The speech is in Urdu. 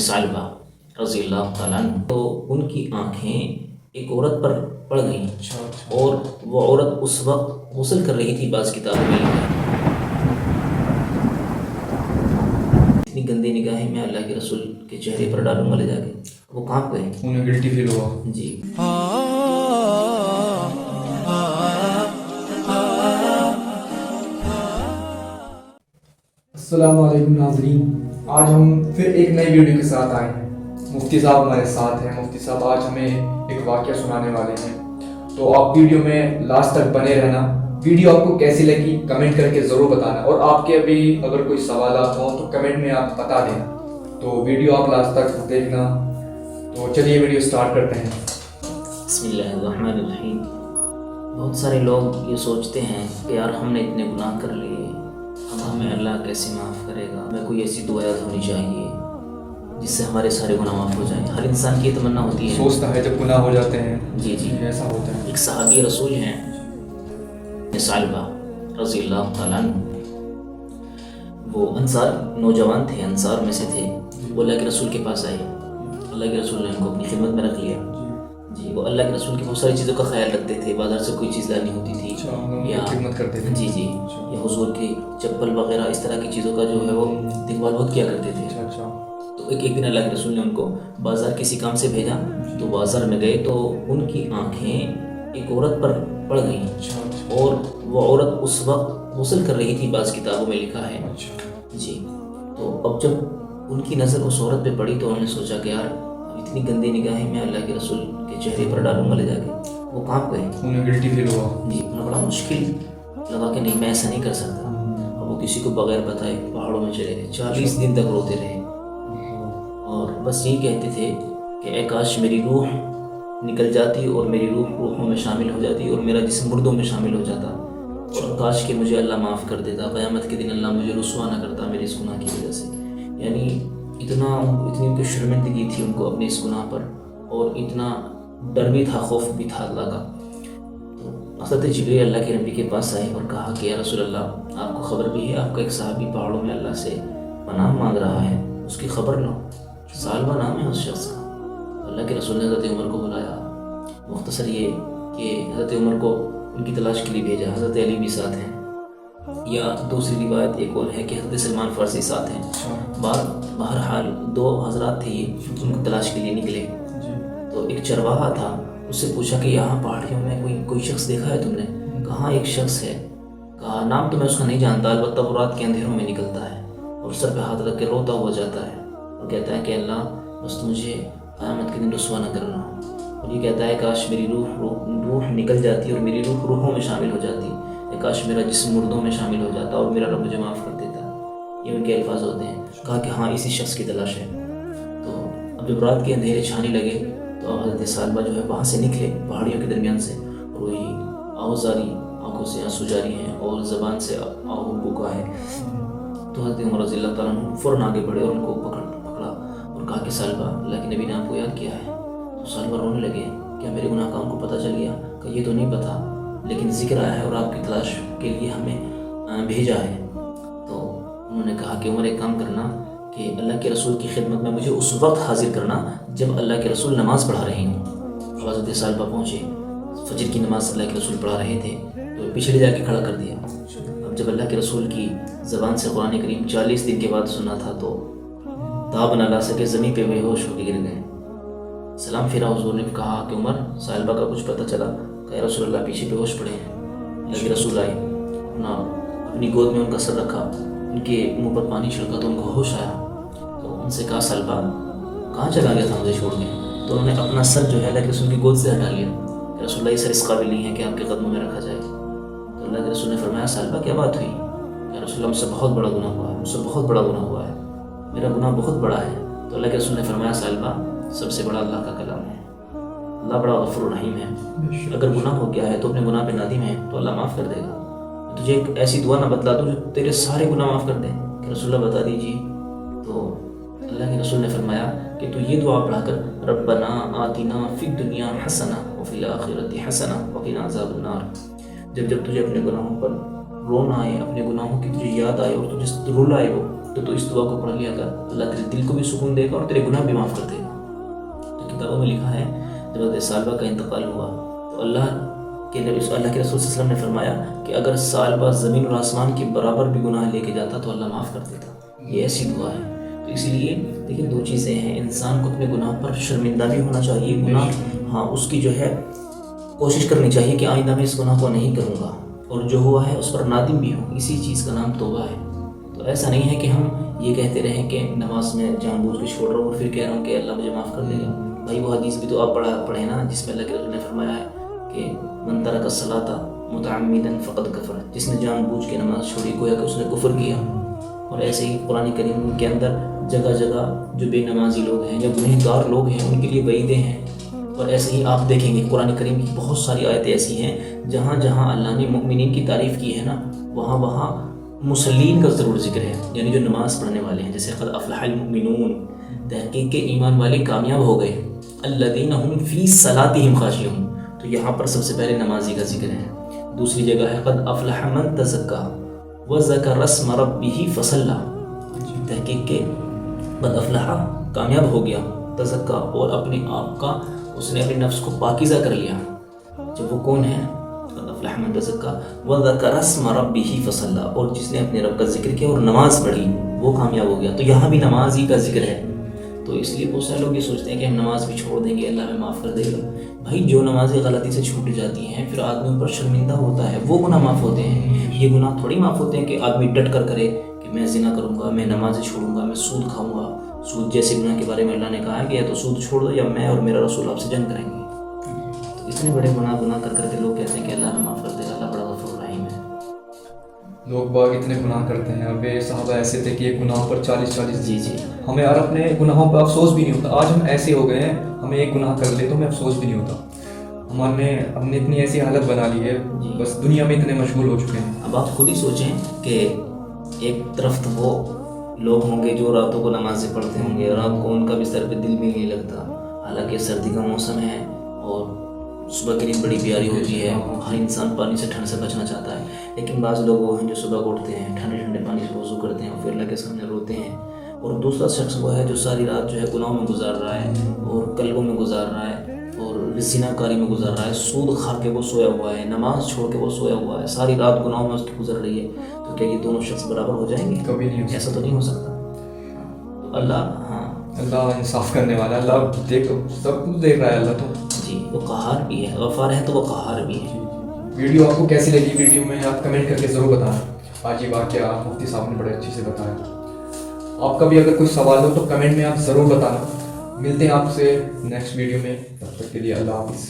ثعلبہ رضی اللہ تعالیٰ عنہ، تو ان کی آنکھیں ایک عورت پر پڑ گئیں، اور وہ عورت اس وقت غسل کر رہی تھی۔ بعض کتابوں میں لکھا ہے اتنی گندی نگاہیں میں اللہ کے رسول کے چہرے پر ڈالوں گا لے جا کے، وہ کہاں گئے، انہیں گلٹی فیل ہوا جی۔ السلام علیکم ناظرین، آج ہم پھر ایک نئی ویڈیو کے ساتھ آئے ہیں۔ مفتی صاحب ہمارے ساتھ ہیں۔ مفتی صاحب آج ہمیں ایک واقعہ سنانے والے ہیں، تو آپ ویڈیو میں لاسٹ تک بنے رہنا۔ ویڈیو آپ کو کیسی لگی کمنٹ کر کے ضرور بتانا، اور آپ کے ابھی اگر کوئی سوالات ہوں تو کمنٹ میں آپ بتا دینا، تو ویڈیو آپ لاسٹ تک دیکھنا۔ تو چلیے ویڈیو سٹارٹ کرتے ہیں۔ بسم اللہ الرحمن الرحیم۔ بہت سارے لوگ یہ سوچتے ہیں کہ یار ہم نے اتنے گناہ کر لیے، اب ہمیں اللہ کیسے معاف کرے گا، ہمیں کوئی ایسی دعائیں ہونی چاہیے جس سے ہمارے سارے گناہ معاف ہو جائیں۔ ہر انسان کی یہ تمنا ہوتی ہے، سوچتا ہے جب گناہ ہو جاتے ہیں جی جی ایسا ہوتا ہے۔ ایک صحابی رسول ہیں ثعلبہ رضی اللہ تعالیٰ عنہ، وہ انصار نوجوان تھے، انصار میں سے تھے۔ وہ اللہ کے رسول کے پاس آئے، اللہ کے رسول نے ان کو اپنی خدمت میں رکھ لیا۔ جی، وہ اللہ کے رسول کی بہت ساری چیزوں کا خیال رکھتے تھے، بازار سے کوئی چیز لانی ہوتی تھی یا خدمت کرتے تھے، جی جی، یا حضور کی چپل وغیرہ اس طرح کی چیزوں کا جو ہے وہ دیکھ بھال بہت کیا کرتے تھے۔ تو ایک دن اللہ کے رسول نے ان کو بازار کسی کام سے بھیجا، تو بازار میں گئے تو ان کی آنکھیں ایک عورت پر پڑ گئیں، اور وہ عورت اس وقت غسل کر رہی تھی۔ بعض کتابوں میں لکھا ہے جی۔ تو اب جب ان کی نظر اس عورت پہ پڑی تو انہوں نے سوچا کہ یار اتنی گندی نگاہیں میں اللہ کے رسول کے چہرے پر ڈالوں گا لے جا کے، وہ کہاں گئے، انہیں گلٹی فیل ہوا جی۔ انہیں بڑا مشکل لگا کہ نہیں میں ایسا نہیں کر سکتا۔ اب وہ کسی کو بغیر بتائے پہاڑوں میں چلے گئے، 40 دن تک روتے رہے، اور بس یہی کہتے تھے کہ اے کاش میری روح نکل جاتی اور میری روح روحوں میں شامل ہو جاتی اور میرا جسم مردوں میں شامل ہو جاتا، اور کاش کہ مجھے اللہ معاف کر دیتا، قیامت کے دن اللہ مجھے رسوا نہ کرتا میرے اس گناہ کی وجہ سے۔ یعنی اتنی ان کی شرمندگی تھی ان کو اپنے اس گناہ پر، اور اتنا ڈر بھی تھا، خوف بھی تھا اللہ کا۔ تو حضرت جبریل اللہ کے نبی کے پاس آئے اور کہا کہ یا رسول اللہ، آپ کو خبر بھی ہے آپ کا ایک صحابی پہاڑوں میں اللہ سے پناہ مانگ رہا ہے، اس کی خبر لو، ثعلبہ نام ہے اس شخص کا۔ اللہ کے رسول نے حضرت عمر کو بلایا، مختصر یہ کہ حضرت عمر کو ان کی تلاش کے لیے بھیجا۔ حضرت علی بھی ساتھ ہیں، یا دوسری روایت ایک اور ہے کہ حضرت سلمان فارسی ساتھ ہیں۔ بہرحال 2 حضرات تھے، یہ ان کو تلاش کے لیے نکلے۔ تو ایک چرواہا تھا، اس سے پوچھا کہ یہاں پہاڑیوں میں کوئی شخص دیکھا ہے تم نے؟ کہا ایک شخص ہے، کہا نام تو میں اس کا نہیں جانتا، البتہ وہ رات کے اندھیروں میں نکلتا ہے اور سر پہ ہاتھ رکھ کے روتا ہوا جاتا ہے اور کہتا ہے کہ اللہ بس مجھے قیامت کے دن رسوا نہ کرنا، اور یہ کہتا ہے کاش میری روح نکل جاتی اور میری روح روحوں میں شامل ہو جاتی، کاش میرا جسم مردوں میں شامل ہو جاتا اور میرا رب مجھے معاف کر دیتا۔ یہ ان کے الفاظ ہوتے ہیں۔ کہا کہ ہاں اسی شخص کی تلاش ہے۔ تو اب جب رات کے اندھیرے چھانے لگے تو حضرت ثعلبہ جو ہے وہاں سے نکلے پہاڑیوں کے درمیان سے، اور وہی آہوزاری، آنکھوں سے آنسو جاری ہیں اور زبان سے آہو بکا ہے۔ تو حضرت عمر رضی اللہ تعالیٰ عنہ فوراً آگے بڑھے اور ان کو پکڑا اور کہا کہ ثعلبہ، اللہ کے نبی نے آپ کو یاد کیا ہے۔ تو ثعلبہ رونے لگے، کیا میرے گناہ کا ان کو پتہ چل گیا؟ کہ یہ تو نہیں پتہ، لیکن ذکر آیا ہے اور آپ کی تلاش کے لیے ہمیں بھیجا ہے۔ تو انہوں نے کہا کہ عمر ایک کام کرنا کہ اللہ کے رسول کی خدمت میں مجھے اس وقت حاضر کرنا جب اللہ کے رسول نماز پڑھا رہے ہوں۔ حضرت ثعلبہ پہنچے، فجر کی نماز اللہ کے رسول پڑھا رہے تھے، تو پیچھے لے جا کے کھڑا کر دیا۔ اب جب اللہ کے رسول کی زبان سے قرآن کریم 40 دن کے بعد سنا تھا تو تاب نہ لا سکے، زمین پہ بے ہوش ہو کے گر گئے۔ سلام پھیرا، حضور نے کہا کہ عمر ثعلبہ کا کچھ پتہ چلا؟ کہ رسول اللہ پیچھے بے ہوش پڑے ہیں۔ اللہ کے رسول آئے، اپنی گود میں ان کا سر رکھا، ان کے منہ پر پانی چھڑکا تو ان کو ہوش آیا۔ تو ان سے کہا ثعلبہ کہاں چلا گیا تھا مجھے چھوڑ کے؟ تو انہوں نے اپنا سر جو ہے اللہ کے رسول کی گود سے ہٹا لیا کہ رسول اللہ یہ سر اس قابل نہیں ہے کہ آپ کے قدموں میں رکھا جائے۔ تو اللہ کے رسول نے فرمایا ثعلبہ کیا بات ہوئی؟ کہ رسول اللہ مجھ سے بہت بڑا گناہ ہوا ہے، مجھ سے بہت بڑا گناہ ہوا ہے، میرا گناہ بہت بڑا ہے۔ تو اللہ کے رسول نے فرمایا ثعلبہ سب سے بڑا اللہ کا کلام ہے، اللہ بڑا غفور رحیم ہے، اگر گناہ ہو گیا ہے تو اپنے گناہ پہ نادم ہے تو اللہ معاف کر دے گا۔ تجھے ایک ایسی دعا نہ بتلا دوں جو تیرے سارے گناہ معاف کر دے؟ کہ رسول اللہ بتا دیجیے۔ تو اللہ کے رسول نے فرمایا کہ تو یہ دعا پڑھا کر ربنا آتنا فی الدنیا حسنہ وفی الآخرۃ حسنہ وقنا عذاب النار۔ جب تجھے اپنے گناہوں پر رونا آئے، اپنے گناہوں کی تجھے یاد آئے اور تجھے رلا آئے وہ، تو تو اس دعا کو پڑھ لیا کر، اللہ تیرے دل کو بھی سکون دے گا اور تیرے گناہ بھی معاف کر دے گا۔ تو کتابوں میں لکھا ہے جب حضرت سالبہ کا انتقال ہوا تو اللہ کے رسول صلی اللہ علیہ وسلم نے فرمایا کہ اگر سالبہ زمین اور آسمان کے برابر بھی گناہ لے کے جاتا تو اللہ معاف کر دیتا۔ یہ ایسی دعا ہے۔ تو اسی لیے دیکھیں دو چیزیں ہیں، انسان کو اپنے گناہ پر شرمندہ بھی ہونا چاہیے، گناہ ہاں اس کی جو ہے کوشش کرنی چاہیے کہ آئندہ میں اس گناہ کو نہیں کروں گا، اور جو ہوا ہے اس پر نادم بھی ہوں۔ اسی چیز کا نام توبہ ہے۔ تو ایسا نہیں ہے کہ ہم یہ کہتے رہیں کہ نماز میں جان بوجھ کے چھوڑ رہا ہوں اور پھر کہہ رہا ہوں کہ اللہ مجھے معاف کر دے گا۔ بھائی وہ حدیث بھی تو آپ پڑھیں نا، جس میں اللہ کے رسول نے فرمایا ہے کہ من ترک الصلاۃ متعمدا فقد کفر، جس نے جان بوجھ کے نماز چھوڑی گویا کہ اس نے کفر کیا۔ اور ایسے ہی قرآن کریم کے اندر جگہ جگہ جو بے نمازی لوگ ہیں یا گنہگار لوگ ہیں ان کے لیے وعیدیں ہیں۔ اور ایسے ہی آپ دیکھیں گے قرآن کریم کی بہت ساری آیتیں ایسی ہیں جہاں جہاں اللہ نے مؤمنین کی تعریف کی ہے نا، وہاں وہاں مصلین کا ضرور ذکر ہے، یعنی جو نماز پڑھنے والے ہیں، جیسے قد افلح المؤمنون، تحقیق کے ایمان والے کامیاب ہو گئے، الذین هم فی صلاتہم خاشعون، تو یہاں پر سب سے پہلے نمازی کا ذکر ہے۔ دوسری جگہ ہے قد افلح من تزکا وذکر اسم ربہ فصلی، تحقیق کے قد افلح کامیاب ہو گیا، تزکا اور اپنے آپ کا اس نے اپنے نفس کو پاکیزہ کر لیا۔ جب وہ کون ہے؟ قد افلح من تزکا وذکر اسم ربہ فصلی، اور جس نے اپنے رب کا ذکر کیا اور نماز پڑھی وہ کامیاب ہو گیا۔ تو یہاں بھی نماز ہی کا ذکر ہے۔ تو اس لیے بہت سارے لوگ یہ سوچتے ہیں کہ ہم نماز بھی چھوڑ دیں گے اللہ ہمیں معاف کر دے گا۔ بھائی جو نمازیں غلطی سے چھوٹ جاتی ہیں پھر آدمی اوپر شرمندہ ہوتا ہے، وہ گناہ معاف ہوتے ہیں۔ یہ گناہ تھوڑی معاف ہوتے ہیں کہ آدمی ڈٹ کر کرے کہ میں زنا کروں گا، میں نمازیں چھوڑوں گا، میں سود کھاؤں گا۔ سود جیسے گناہ کے بارے میں اللہ نے کہا ہے کہ یا تو سود چھوڑ دو یا میں اور میرا رسول آپ سے جنگ کریں گے۔ تو اتنے بڑے گناہ کر کے لوگ کہتے ہیں کہ اللہ ہمیں معاف کر دے گا، اللہ بڑا غفور رحیم ہے۔ لوگ باغ اتنے گناہ کرتے ہیں، اب یہ صحابہ ایسے تھے کہ ایک گناہ پر 40 جی ہمیں اور اپنے گناہوں پہ افسوس بھی نہیں ہوتا۔ آج ہم ایسے ہو گئے ہیں، ہمیں ایک گناہ کر لے تو ہمیں افسوس بھی نہیں ہوتا۔ ہم نے اتنی ایسی حالت بنا لی ہے، بس دنیا میں اتنے مشغول ہو چکے ہیں۔ اب آپ خود ہی سوچیں کہ ایک طرف تو وہ لوگ ہوں گے جو راتوں کو نمازیں پڑھتے ہوں گے، رات کو ان کا بستر پہ دل بھی نہیں لگتا، حالانکہ سردی کا موسم ہے اور صبح کی نیند بڑی پیاری ہوتی ہے، ہر انسان پانی سے ٹھنڈ سے بچنا چاہتا ہے، لیکن بعض لوگ وہ ہیں جو صبح کو اٹھتے ہیں، ٹھنڈے ٹھنڈے پانی سے وضو کرتے ہیں اور پھر اللہ کے سامنے روتے ہیں۔ اور دوسرا شخص وہ ہے جو ساری رات جو ہے گناہوں میں گزار رہا ہے اور قلبوں میں گزار رہا ہے اور زنا کاری میں گزار رہا ہے، سود کھا کے وہ سویا ہوا ہے، نماز چھوڑ کے وہ سویا ہوا ہے، ساری رات گناہوں میں اس کی گزر رہی ہے۔ تو کیا یہ دونوں شخص برابر ہو جائیں گے؟ کبھی نہیں، ایسا تو نہیں ہو سکتا۔ تو اللہ انصاف کرنے والا، اللہ دیکھو سب کچھ دیکھ رہا ہے اللہ تو۔ جی وہ قہار بھی ہے، غفار ہے تو وہ قہار بھی ہے۔ ویڈیو آپ کو کیسی لگی؟ ویڈیو میں آپ کمنٹ کر کے ضرور بتانا۔ آج یہ واقعہ مفتی صاحب نے بڑے اچھے سے بتایا۔ آپ کا بھی اگر کوئی سوال ہو تو کمنٹ میں آپ ضرور بتانا۔ ملتے ہیں آپ سے نیکسٹ ویڈیو میں، تب تک کے لیے اللہ حافظ۔